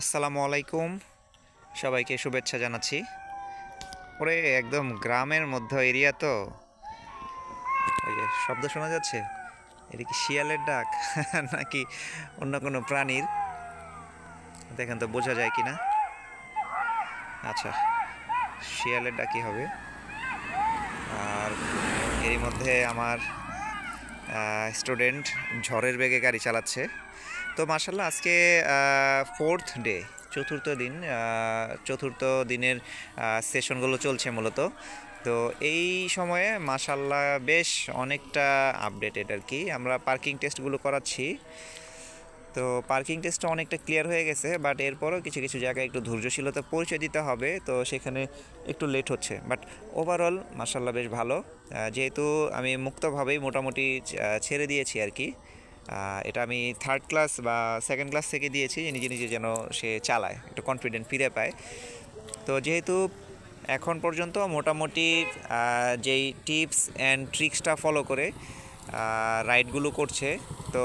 আসসালামু আলাইকুম, সবাইকে শুভেচ্ছা জানাচ্ছি। ওরে একদম গ্রামের মধ্য এরিয়া তো, ওই যে শব্দ শোনা যাচ্ছে, এটা কি শিয়ালের ডাক নাকি অন্য কোনো প্রাণীর? দেখেন তো বোঝা যায় কিনা। আচ্ছা, শিয়ালের ডাকই হবে। আর এরই মধ্যে আমার স্টুডেন্ট ঝড়ের বেগে গাড়ি চালাচ্ছে। তো মার্শাল্লাহ আজকে ফোর্থ ডে, চতুর্থ দিন, চতুর্থ দিনের সেশনগুলো চলছে মূলত। তো এই সময়ে মাশাল্লাহ বেশ অনেকটা আপডেটেড আর কি। আমরা পার্কিং টেস্টগুলো করাচ্ছি, তো পার্কিং টেস্টটা অনেকটা ক্লিয়ার হয়ে গেছে, বাট এরপরও কিছু কিছু জায়গায় একটু ধৈর্যশীলতা পরিচয় দিতে হবে, তো সেখানে একটু লেট হচ্ছে। বাট ওভারঅল মাশাল্লাহ বেশ ভালো। যেহেতু আমি মুক্তভাবেই মোটামুটি ছেড়ে দিয়েছি আর কি। এটা আমি থার্ড ক্লাস বা সেকেন্ড ক্লাস থেকে দিয়েছি, নিজে নিজে যেন সে চালায়, একটু কনফিডেন্ট ফিরে পায়। তো যেহেতু এখন পর্যন্ত মোটামুটি যেই টিপস অ্যান্ড ট্রিক্সটা ফলো করে রাইডগুলো করছে, তো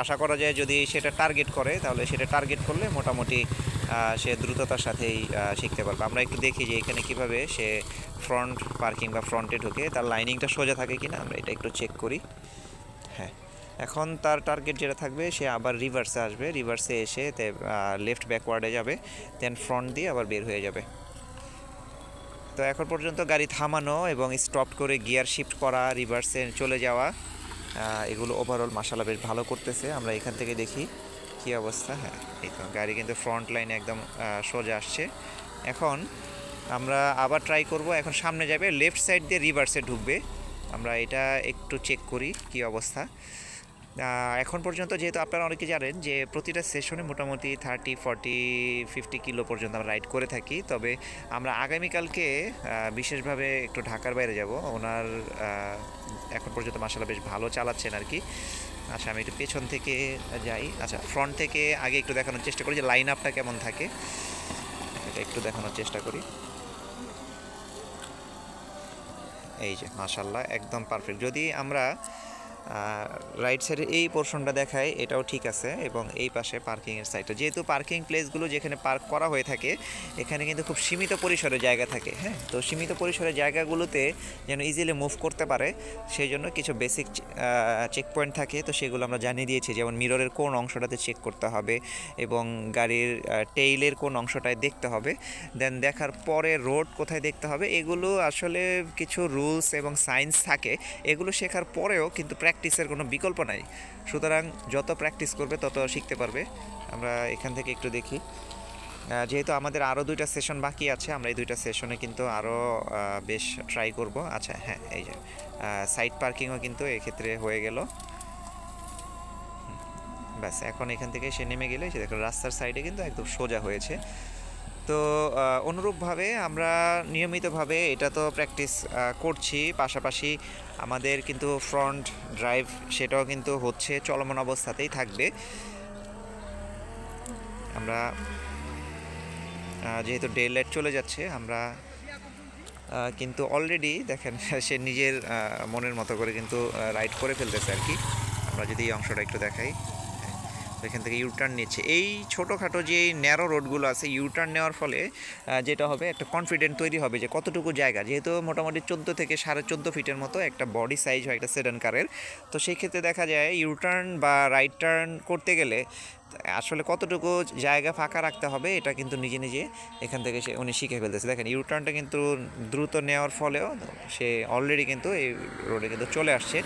আশা করা যায় যদি সেটা টার্গেট করে তাহলে সেটা টার্গেট করলে মোটামুটি সে দ্রুততার সাথেই শিখতে পারবে। আমরা একটু দেখি যে এখানে কিভাবে সে ফ্রন্ট পার্কিং বা ফ্রন্টে ঢুকে তার লাইনিংটা সোজা থাকে কিনা, আমরা এটা একটু চেক করি। হ্যাঁ, এখন তার টার্গেট যেটা থাকবে, সে আবার রিভার্সে আসবে, রিভার্সে এসে লেফট ব্যাকওয়ার্ডে যাবে, দেন ফ্রন্ট দিয়ে আবার বের হয়ে যাবে। তো এখন পর্যন্ত গাড়ি থামানো এবং স্টপ করে গিয়ার শিফট করা, রিভার্সে চলে যাওয়া, এগুলো ওভারঅল মাশাআল্লাহ বেশ ভালো করতেছে। আমরা এখান থেকে দেখি কী অবস্থা। হ্যাঁ, এই তো গাড়ি কিন্তু ফ্রন্ট লাইনে একদম সোজা আসছে। এখন আমরা আবার ট্রাই করব, এখন সামনে যাবে, লেফট সাইড দিয়ে রিভার্সে ঢুকবে। আমরা এটা একটু চেক করি কী অবস্থা। এখন পর্যন্ত যেহেতু আপনারা অনেকে জানেন যে প্রতিটা সেশনে মোটামুটি 30, 40, 50 কিলো পর্যন্ত আমরা রাইড করে থাকি, তবে আমরা আগামীকালকে বিশেষভাবে একটু ঢাকার বাইরে যাব। ওনার এখন পর্যন্ত মাশাআল্লাহ বেশ ভালো চালাচ্ছেন আর কি। আচ্ছা, আমি একটু পেছন থেকে যাই। আচ্ছা, ফ্রন্ট থেকে আগে একটু দেখানোর চেষ্টা করি যে লাইন আপটা কেমন থাকে, এটা একটু দেখানোর চেষ্টা করি। এই যে মাশাআল্লাহ একদম পারফেক্ট। যদি আমরা রাইট সাইডে এই পোর্শনটা দেখায়, এটাও ঠিক আছে, এবং এই পাশে পার্কিংয়ের সাইডটা, যেহেতু পার্কিং প্লেসগুলো যেখানে পার্ক করা হয়ে থাকে এখানে কিন্তু খুব সীমিত পরিসরে জায়গা থাকে। হ্যাঁ, তো সীমিত পরিসরের জায়গাগুলোতে যেন ইজিলি মুভ করতে পারে সেই জন্য কিছু বেসিক চেক পয়েন্ট থাকে, তো সেগুলো আমরা জানিয়ে দিয়েছি। যেমন মিররের কোন অংশটাতে চেক করতে হবে এবং গাড়ির টেইলের কোন অংশটায় দেখতে হবে, দেন দেখার পরে রোড কোথায় দেখতে হবে। এগুলো আসলে কিছু রুলস এবং সায়েন্স থাকে, এগুলো শেখার পরেও কিন্তু প্র্যাকটিসের কোনো বিকল্প নাই। সুতরাং যত প্র্যাকটিস করবে তত শিখতে পারবে। আমরা এখান থেকে একটু দেখি, যেহেতু আমাদের আরও দুইটা সেশন বাকি আছে, আমরা এই দুইটা সেশনে কিন্তু আরও বেশ ট্রাই করব। আচ্ছা হ্যাঁ, এই যে সাইড পার্কিংও কিন্তু এক্ষেত্রে হয়ে গেল। ব্যাস, এখন এখান থেকে সে নেমে গেলে সে দেখো রাস্তার সাইডে কিন্তু একদম সোজা হয়েছে। তো অনুরূপভাবে আমরা নিয়মিতভাবে এটা তো প্র্যাকটিস করছি, পাশাপাশি আমাদের কিন্তু ফ্রন্ট ড্রাইভ সেটাও কিন্তু হচ্ছে, চলমান অবস্থাতেই থাকবে। আমরা যেহেতু ডে লাইট চলে যাচ্ছে, আমরা কিন্তু অলরেডি দেখেন সে নিজের মনের মতো করে কিন্তু রাইড করে ফেলতেছে আর কি। আমরা যদি এই অংশটা একটু দেখাই, এখান থেকে ইউটার্ন নিচ্ছে। এই ছোটোখাটো যে ন্যারো রোডগুলো আছে, ইউটার্ন নেওয়ার ফলে যেটা হবে, একটা কনফিডেন্ট তৈরি হবে যে কতটুকু জায়গা, যেহেতু মোটামুটি 14 থেকে 14.5 ফিটের মতো একটা বডি সাইজ হয় একটা সেডান কারের। তো সেই ক্ষেত্রে দেখা যায় ইউটার্ন বা রাইট টার্ন করতে গেলে আসলে কতটুকু জায়গা ফাঁকা রাখতে হবে, এটা কিন্তু নিজে নিজে এখান থেকে উনি শিখে ফেলতেছে। দেখেন ইউটার্নটা কিন্তু দ্রুত নেওয়ার ফলেও সে অলরেডি কিন্তু এই রোডে কিন্তু চলে আসছে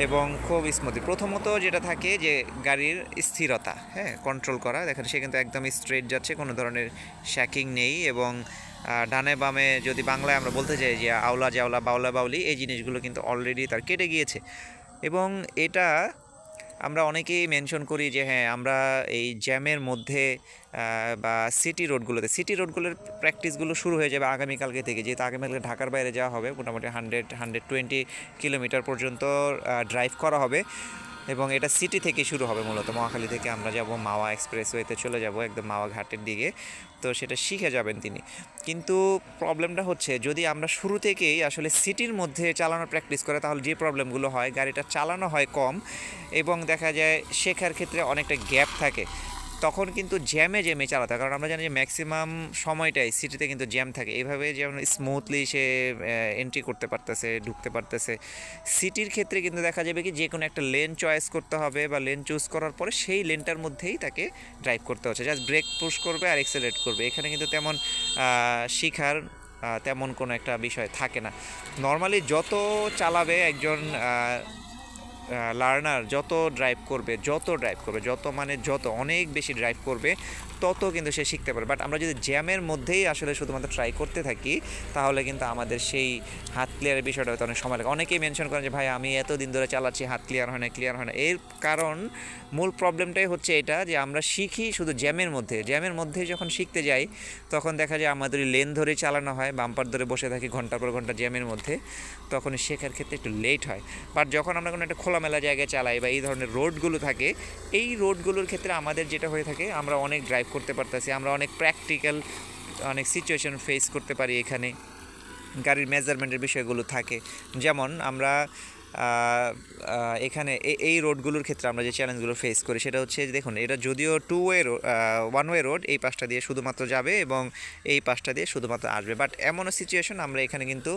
এবং খুব স্মুথলি। প্রথমত যেটা থাকে যে গাড়ির স্থিরতা, হ্যাঁ, কন্ট্রোল করা। দেখেন সে কিন্তু একদম স্ট্রেট যাচ্ছে, কোনো ধরনের শ্যাকিং নেই, এবং ডানে বামে যদি বাংলায় আমরা বলতে চাই যে আওলা জাওলা বাউলা বাউলি, এই জিনিসগুলো কিন্তু অলরেডি তার কেটে গিয়েছে। এবং এটা আমরা অনেকেই মেনশন করি যে হ্যাঁ, আমরা এই জ্যামের মধ্যে বা সিটি রোডগুলোর প্র্যাকটিসগুলো শুরু হয়ে যাবে আগামীকালকে থেকে, যেহেতু আগামীকালকে ঢাকার বাইরে যাওয়া হবে, মোটামুটি 120 কিলোমিটার পর্যন্ত ড্রাইভ করা হবে, এবং এটা সিটি থেকে শুরু হবে। মূলত মহাখালী থেকে আমরা যাব মাওয়া এক্সপ্রেসওয়েতে, চলে যাব একদম মাওয়া ঘাটের দিকে, তো সেটা শিখে যাবেন তিনি। কিন্তু প্রবলেমটা হচ্ছে, যদি আমরা শুরু থেকেই আসলে সিটির মধ্যে চালানোর প্র্যাকটিস করে, তাহলে যে প্রবলেমগুলো হয়, গাড়িটা চালানো হয় কম এবং দেখা যায় শেখার ক্ষেত্রে অনেকটা গ্যাপ থাকে। তখন কিন্তু জ্যামে জ্যামে চালাতে হয়, কারণ আমরা জানি যে ম্যাক্সিমাম সময়টাই সিটিতে কিন্তু জ্যাম থাকে। এইভাবে যেমন স্মুথলি সে এন্ট্রি করতে পারতেছে, ঢুকতে পারতেছে। সিটির ক্ষেত্রে কিন্তু দেখা যাবে কি যে কোনো একটা লেন চয়েস করতে হবে, বা লেন চুজ করার পরে সেই লেনটার মধ্যেই তাকে ড্রাইভ করতে হচ্ছে, জাস্ট ব্রেক পুশ করবে আর এক্সেলারেট করবে। এখানে কিন্তু তেমন শিখার তেমন কোনো একটা বিষয় থাকে না। নর্মালি যত চালাবে একজন লার্নার, যত ড্রাইভ করবে, যত মানে যত অনেক বেশি ড্রাইভ করবে, তত কিন্তু সে শিখতে পারে। বাট আমরা যদি জ্যামের মধ্যেই আসলে শুধুমাত্র ট্রাই করতে থাকি, তাহলে কিন্তু আমাদের সেই হাত ক্লিয়ারের বিষয়টা হয়তো অনেক সময় লাগে। অনেকেই মেনশন করেন যে ভাই আমি এতদিন ধরে চালাচ্ছি, হাত ক্লিয়ার হয় না। এর কারণ মূল প্রবলেমটাই হচ্ছে এটা, যে আমরা শিখি শুধু জ্যামের মধ্যে যখন শিখতে যাই, তখন দেখা যায় আমাদের লেন ধরে চালানো হয়, বাম্পার ধরে বসে থাকি ঘন্টার পর ঘন্টা জ্যামের মধ্যে, তখন শেখার ক্ষেত্রে একটু লেট হয়। বাট যখন আমরা কোনো একটা খোলামেলা জায়গায় চালাই বা এই ধরনের রোডগুলো থাকে, এই রোডগুলোর ক্ষেত্রে আমাদের যেটা হয়ে থাকে, আমরা অনেক ড্রাইভ করতে পারতেছি, আমরা অনেক প্র্যাকটিক্যাল অনেক সিচুয়েশন ফেস করতে পারি। এখানে গাড়ির মেজারমেন্টের বিষয়গুলো থাকে, যেমন আমরা এখানে এই রোডগুলোর ক্ষেত্রে আমরা যে চ্যালেঞ্জগুলো ফেস করি, সেটা হচ্ছে দেখুন, এটা যদিও ওয়ান ওয়ে রোড, এই পাশটা দিয়ে শুধুমাত্র যাবে এবং এই পাশটা দিয়ে শুধুমাত্র আসবে, বাট এমনও সিচুয়েশন আমরা এখানে কিন্তু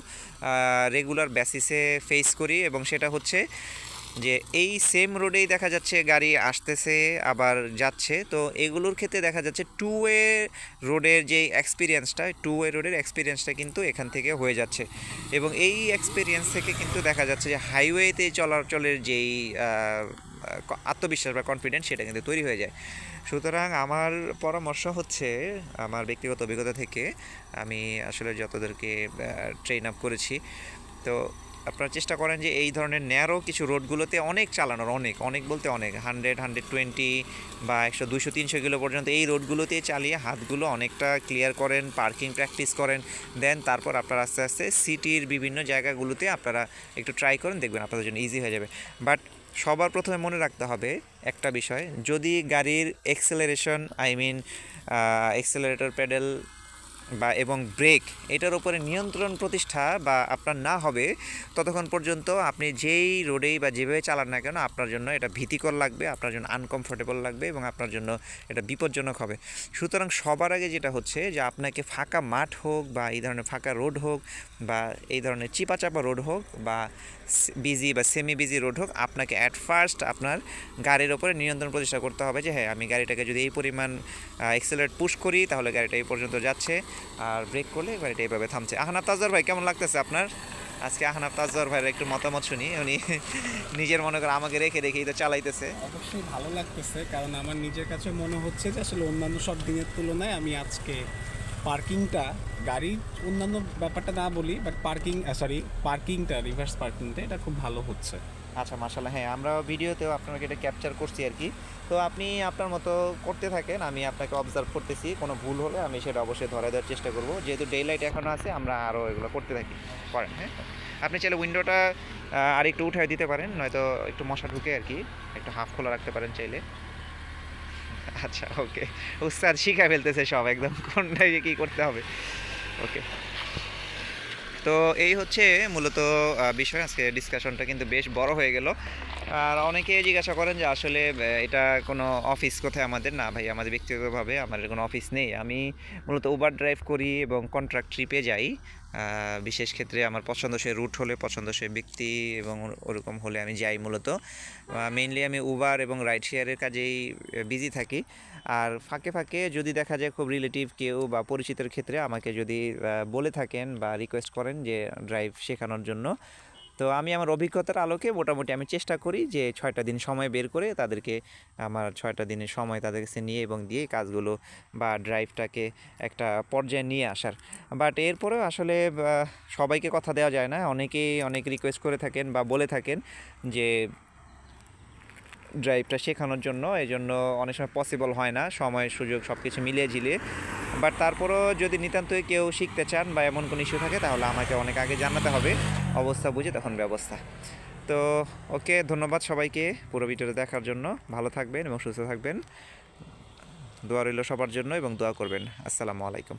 রেগুলার বেসিসে ফেস করি, এবং সেটা হচ্ছে যে এই সেম রোডেই দেখা যাচ্ছে গাড়ি আসতেছে আবার যাচ্ছে। তো এগুলোর ক্ষেত্রে দেখা যাচ্ছে টু ওয়ে রোডের এক্সপিরিয়েন্সটা কিন্তু এখান থেকে হয়ে যাচ্ছে, এবং এই এক্সপিরিয়েন্স থেকে কিন্তু দেখা যাচ্ছে যে হাইওয়েতে চলাচলের যেই আত্মবিশ্বাস বা কনফিডেন্স, সেটা কিন্তু তৈরি হয়ে যায়। সুতরাং আমার পরামর্শ হচ্ছে, আমার ব্যক্তিগত অভিজ্ঞতা থেকে আমি আসলে যতদেরকে ট্রেন আপ করেছি, তো আপনারা চেষ্টা করেন যে এই ধরনের ন্যারো কিছু রোডগুলোতে অনেক চালানোর, অনেক বলতে অনেক 100-120 বা 100-200-300 কিলো পর্যন্ত এই রোডগুলোতে চালিয়ে হাতগুলো অনেকটা ক্লিয়ার করেন, পার্কিং প্র্যাকটিস করেন। দেন তারপর আপনারা আস্তে আস্তে সিটির বিভিন্ন জায়গাগুলোতে আপনারা একটু ট্রাই করেন, দেখবেন আপনাদের জন্য ইজি হয়ে যাবে। বাট সবার প্রথমে মনে রাখতে হবে একটা বিষয়, যদি গাড়ির এক্সেলারেটর প্যাডেল এবং ব্রেক, এটার উপরে নিয়ন্ত্রণ প্রতিষ্ঠা বা আপনার না হবে, ততক্ষণ পর্যন্ত আপনি যেই রোডেই বা যেভাবে চালান না কেন, আপনার জন্য এটা ভীতিকর লাগবে, আপনার জন্য আনকমফোর্টেবল লাগবে, এবং আপনার জন্য এটা বিপজ্জনক হবে। সুতরাং সবার আগে যেটা হচ্ছে যে আপনাকে ফাঁকা মাঠ হোক, বা এই ধরনের ফাঁকা রোড হোক, বা এই ধরনের চিপাচাপা রোড হোক, বা বিজি বা সেমি বিজি রোড হোক, আপনাকে অ্যাট ফার্স্ট আপনার গাড়ির ওপরে নিয়ন্ত্রণ প্রতিষ্ঠা করতে হবে, যে হ্যাঁ, আমি গাড়িটাকে যদি এই পরিমাণ এক্সেলারেট পুশ করি, তাহলে গাড়িটা এই পর্যন্ত যাচ্ছে, আর ব্রেক করলে গাড়িটা এইভাবে থামছে। আহনাফ তাজর ভাই, কেমন লাগতেছে আপনার? আজকে আহনাফ তাজর ভাইয়ের একটু মতামত শুনি। উনি নিজের মনে করে আমাকে রেখে রেখেই তো চালাইতেছে। অবশ্যই ভালো লাগতেছে, কারণ আমার নিজের কাছে মনে হচ্ছে যে আসলে অন্যান্য সব দিনের তুলনায় আমি আজকে পার্কিংটা, গাড়ির অন্যান্য ব্যাপারটা না বলি, বাট পার্কিংটা, রিভার্স পার্কিংটা, এটা খুব ভালো হচ্ছে। আচ্ছা, মাশাআল্লাহ। হ্যাঁ, আমরা ভিডিওতেও আপনাকে এটা ক্যাপচার করছি আর কি। তো আপনি আপনার মতো করতে থাকেন, আমি আপনাকে অবজার্ভ করতেছি, কোনো ভুল হলে আমি সেটা অবশ্যই ধরে দেওয়ার চেষ্টা করব। যেহেতু ডে লাইট এখনও আছে, আমরা আরও এগুলো করতে থাকি, করেন। হ্যাঁ, আপনি চাইলে উইন্ডোটা আর একটু উঠায় দিতে পারেন, নয়তো একটু মশা ঢুকে আর কি, একটু হাফ খোলা রাখতে পারেন চাইলে। আচ্ছা, ওকে। উস্তাদ শিখা ফেলতেছে সব একদম, কোনটাই যে কী করতে হবে। ওকে, তো এই হচ্ছে মূলত বিষয়। আজকে ডিসকাশনটা কিন্তু বেশ বড় হয়ে গেল। আর অনেকে জিজ্ঞাসা করেন যে আসলে এটা কোনো অফিস কোথায়? আমাদের না ভাই, আমাদের ব্যক্তিগতভাবে আমাদের কোনো অফিস নেই। আমি মূলত উবার ড্রাইভ করি এবং কন্ট্রাক্ট ট্রিপে যাই। বিশেষ ক্ষেত্রে আমার পছন্দসই রুট হলে, পছন্দসই ব্যক্তি এবং ওরকম হলে আমি যাই। মূলত মেইনলি আমি উবার এবং রাইড শেয়ারের কাজেই বিজি থাকি। আর ফাঁকে ফাঁকে যদি দেখা যায় খুব রিলেটিভ কেউ বা পরিচিতের ক্ষেত্রে আমাকে যদি বলে থাকেন বা রিকোয়েস্ট করেন যে ড্রাইভ শেখানোর জন্য, তো আমি আমার অভিজ্ঞতার আলোকে মোটামুটি আমি চেষ্টা করি যে 6টা দিন সময় বের করে তাদেরকে, আমার 6টা দিনের সময় তাদের কাছে নিয়ে এবং দিয়ে কাজগুলো বা ড্রাইভটাকে একটা পর্যায়ে নিয়ে আসার। বাট এরপরেও আসলে সবাইকে কথা দেওয়া যায় না। অনেকেই অনেক রিকোয়েস্ট করে থাকেন বা বলে থাকেন যে ড্রাইভটা শেখানোর জন্য, এই জন্য অনেক সময় পসিবল হয় না, সময় সুযোগ সব কিছু মিলিয়ে ঝিলিয়ে। বাট তারপরও যদি নিতান্তই কেউ শিখতে চান বা এমন কোনো ইস্যু থাকে, তাহলে আমাকে অনেক আগে জানাতে হবে, অবস্থা বুঝে তখন ব্যবস্থা। তো ওকে, ধন্যবাদ সবাইকে পুরো ভিডিওটা দেখার জন্য। ভালো থাকবেন এবং সুস্থ থাকবেন। দোয়া রইল সবার জন্য এবং দোয়া করবেন। আসসালামু আলাইকুম।